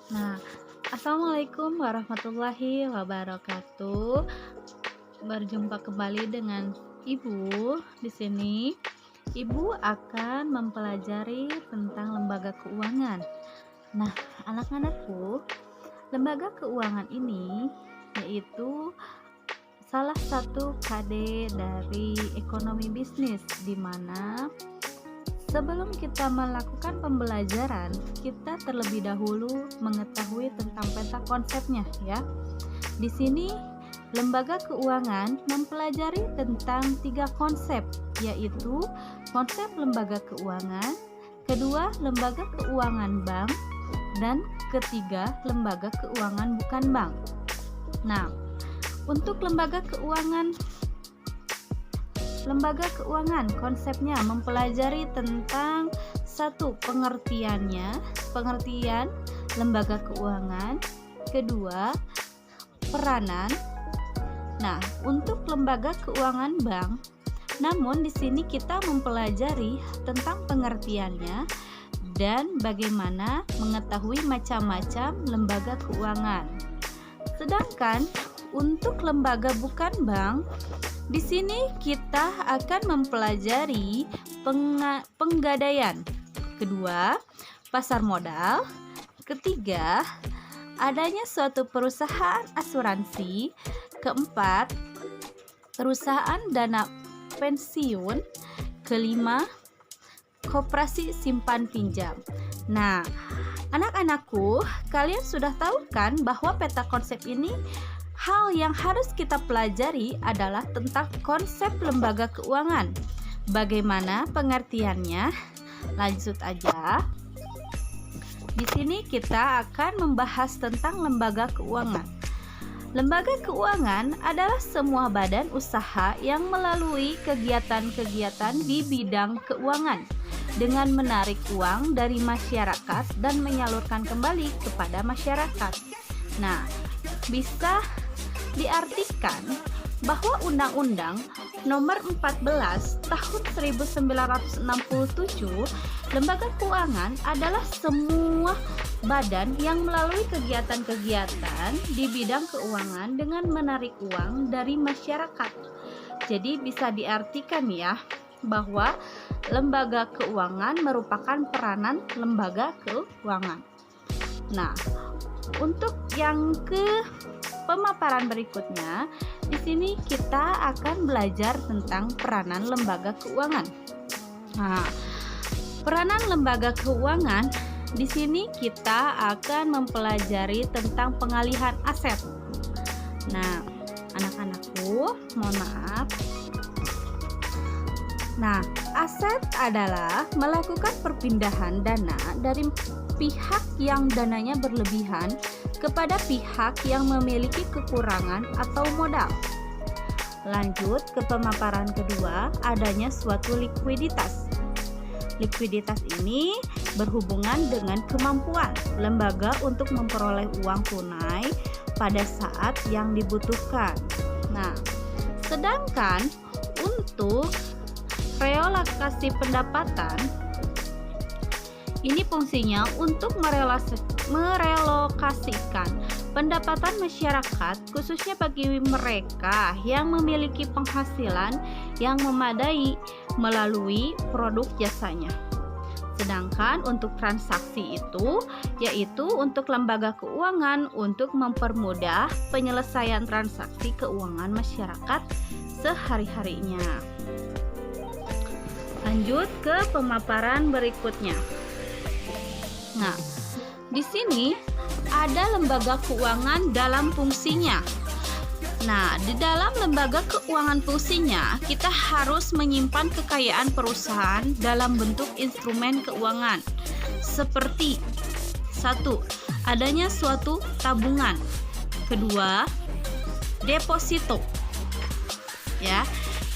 Nah, assalamualaikum warahmatullahi wabarakatuh. Berjumpa kembali dengan Ibu di sini. Ibu akan mempelajari tentang lembaga keuangan. Nah, anak-anakku, lembaga keuangan ini yaitu salah satu KD dari ekonomi bisnis, di mana sebelum kita melakukan pembelajaran, kita terlebih dahulu mengetahui tentang peta konsepnya ya. Di sini lembaga keuangan mempelajari tentang 3 konsep, yaitu konsep lembaga keuangan, kedua lembaga keuangan bank, dan ketiga lembaga keuangan bukan bank. Nah, untuk lembaga keuangan konsepnya mempelajari tentang pengertian lembaga keuangan, kedua peranan. Nah, untuk lembaga keuangan bank, namun di sini kita mempelajari tentang pengertiannya dan bagaimana mengetahui macam-macam lembaga keuangan. Sedangkan untuk lembaga bukan bank, di sini kita akan mempelajari penggadaian, kedua pasar modal, ketiga adanya suatu perusahaan asuransi, keempat perusahaan dana pensiun, kelima koperasi simpan pinjam. Nah, anak-anakku, kalian sudah tahu kan bahwa peta konsep ini hal yang harus kita pelajari adalah tentang konsep lembaga keuangan. Bagaimana pengertiannya? Lanjut aja. Di sini kita akan membahas tentang lembaga keuangan. Lembaga keuangan adalah semua badan usaha yang melalui kegiatan-kegiatan di bidang keuangan dengan menarik uang dari masyarakat dan menyalurkan kembali kepada masyarakat. Nah, bisa diartikan bahwa Undang-Undang Nomor 14 Tahun 1967, lembaga keuangan adalah semua badan yang melalui kegiatan-kegiatan di bidang keuangan dengan menarik uang dari masyarakat. Jadi bisa diartikan ya bahwa lembaga keuangan merupakan peranan lembaga keuangan. Nah, untuk yang pemaparan berikutnya, di sini kita akan belajar tentang peranan lembaga keuangan. Nah, peranan lembaga keuangan di sini kita akan mempelajari tentang pengalihan aset. Nah, anak-anakku, mohon maaf. Nah, aset adalah melakukan perpindahan dana dari pihak yang dananya berlebihan kepada pihak yang memiliki kekurangan atau modal. Lanjut ke pemaparan kedua, adanya suatu likuiditas. Likuiditas ini berhubungan dengan kemampuan lembaga untuk memperoleh uang tunai pada saat yang dibutuhkan. Nah, sedangkan untuk relokasi pendapatan, ini fungsinya untuk merelokasikan pendapatan masyarakat, khususnya bagi mereka yang memiliki penghasilan yang memadai melalui produk jasanya. Sedangkan untuk transaksi itu, yaitu untuk lembaga keuangan untuk mempermudah penyelesaian transaksi keuangan masyarakat sehari-harinya. Lanjut ke pemaparan berikutnya. Nah, di sini ada lembaga keuangan dalam fungsinya. Nah, di dalam lembaga keuangan fungsinya, kita harus menyimpan kekayaan perusahaan dalam bentuk instrumen keuangan. Seperti 1. Adanya suatu tabungan. Kedua, deposito. Ya.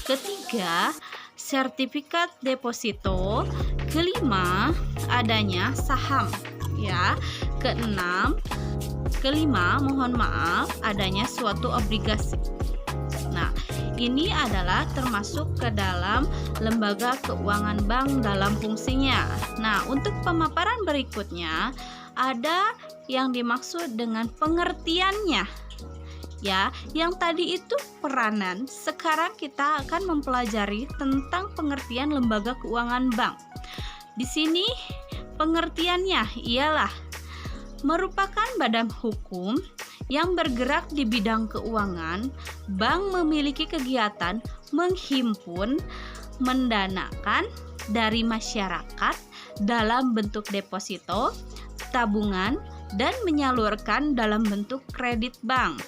Ketiga, sertifikat deposito. Kelima, adanya saham ya. Kelima, mohon maaf, adanya suatu obligasi. Nah, ini adalah termasuk ke dalam lembaga keuangan bank dalam fungsinya. Nah, untuk pemaparan berikutnya ada yang dimaksud dengan pengertiannya. Ya, yang tadi itu peranan. Sekarang kita akan mempelajari tentang pengertian lembaga keuangan bank. Di sini pengertiannya ialah merupakan badan hukum yang bergerak di bidang keuangan. Bank memiliki kegiatan menghimpun, mendanakan dari masyarakat dalam bentuk deposito, tabungan, dan menyalurkan dalam bentuk kredit bank.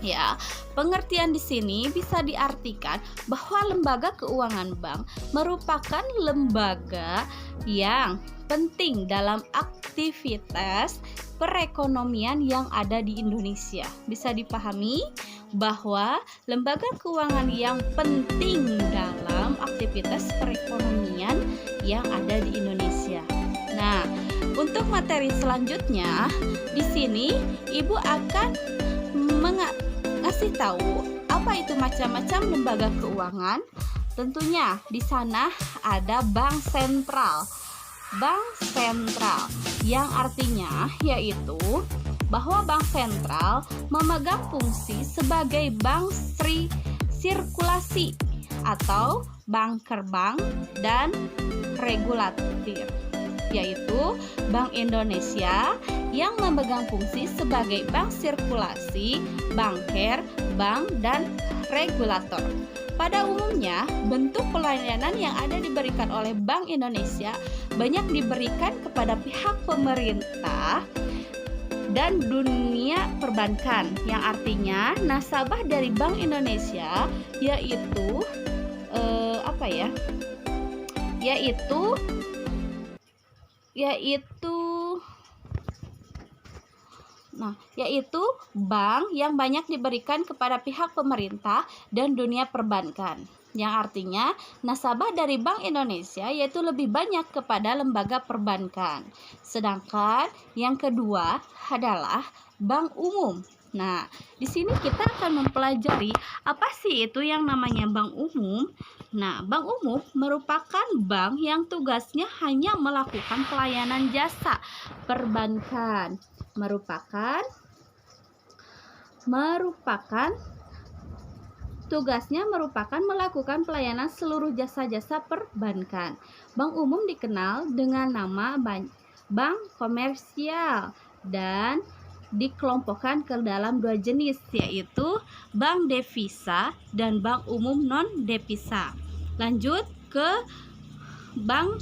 Ya, pengertian di sini bisa diartikan bahwa lembaga keuangan bank merupakan lembaga yang penting dalam aktivitas perekonomian yang ada di Indonesia. Bisa dipahami bahwa lembaga keuangan yang penting dalam aktivitas perekonomian yang ada di Indonesia. Nah, untuk materi selanjutnya, di sini Ibu akan ngasih tahu apa itu macam-macam lembaga keuangan. Tentunya di sana ada bank sentral. Bank sentral yang artinya yaitu bahwa bank sentral memegang fungsi sebagai bank sirkulasi atau banker bank dan regulator, yaitu Bank Indonesia yang memegang fungsi sebagai bank sirkulasi, banker, bank, dan regulator. Pada umumnya, bentuk pelayanan yang ada diberikan oleh Bank Indonesia banyak diberikan kepada pihak pemerintah dan dunia perbankan, yang artinya nasabah dari Bank Indonesia yaitu yaitu bank yang banyak diberikan kepada pihak pemerintah dan dunia perbankan, yang artinya nasabah dari Bank Indonesia yaitu lebih banyak kepada lembaga perbankan. Sedangkan yang kedua adalah bank umum. Nah, di sini kita akan mempelajari apa sih itu yang namanya bank umum. Nah, bank umum merupakan bank yang tugasnya hanya melakukan pelayanan jasa perbankan. Tugasnya merupakan melakukan pelayanan seluruh jasa-jasa perbankan. Bank umum dikenal dengan nama bank komersial dan dikelompokkan ke dalam dua jenis, yaitu bank devisa dan bank umum non devisa. Lanjut ke bank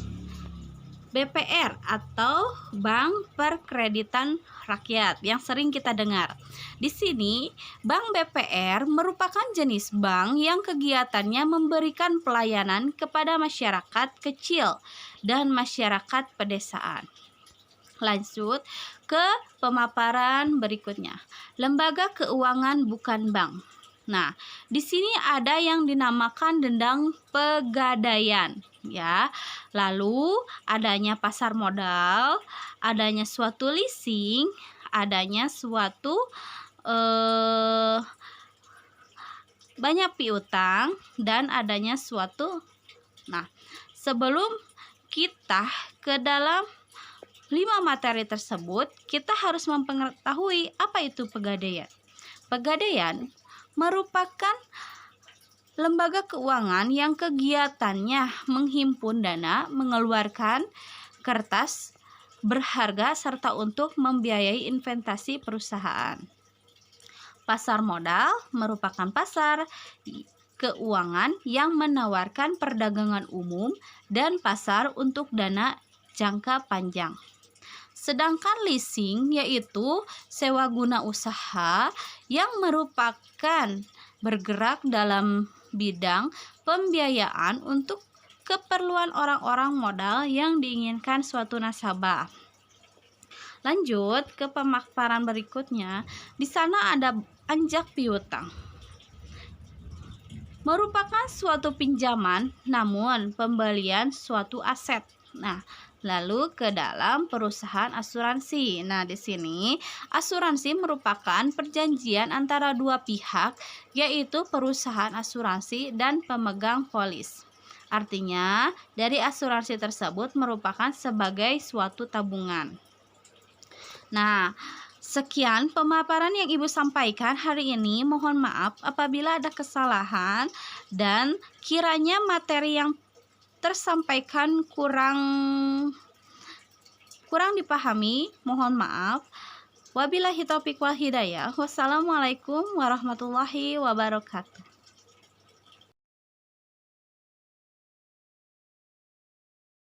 BPR atau Bank Perkreditan Rakyat yang sering kita dengar. Di sini, Bank BPR merupakan jenis bank yang kegiatannya memberikan pelayanan kepada masyarakat kecil dan masyarakat pedesaan. Lanjut ke pemaparan berikutnya. Lembaga keuangan bukan bank. Nah, di sini ada yang dinamakan dendang pegadaian, ya. Lalu adanya pasar modal, adanya suatu leasing, adanya suatu banyak piutang, dan adanya suatu. Nah, sebelum kita ke dalam 5 materi tersebut, kita harus mengetahui apa itu pegadaian. Pegadaian merupakan lembaga keuangan yang kegiatannya menghimpun dana, mengeluarkan kertas berharga, serta untuk membiayai investasi perusahaan. Pasar modal merupakan pasar keuangan yang menawarkan perdagangan umum dan pasar untuk dana jangka panjang. Sedangkan leasing yaitu sewa guna usaha yang merupakan bergerak dalam bidang pembiayaan untuk keperluan orang-orang modal yang diinginkan suatu nasabah. Lanjut ke pemaparan berikutnya. Di sana ada anjak piutang. Merupakan suatu pinjaman namun pembelian suatu aset. Nah, lalu ke dalam perusahaan asuransi. Nah, di sini asuransi merupakan perjanjian antara dua pihak, yaitu perusahaan asuransi dan pemegang polis. Artinya, dari asuransi tersebut merupakan sebagai suatu tabungan. Nah, sekian pemaparan yang Ibu sampaikan hari ini. Mohon maaf apabila ada kesalahan dan kiranya materi yang tersampaikan kurang dipahami. Mohon maaf. Wabillahi taufiq wal hidayah. Wassalamualaikum warahmatullahi wabarakatuh.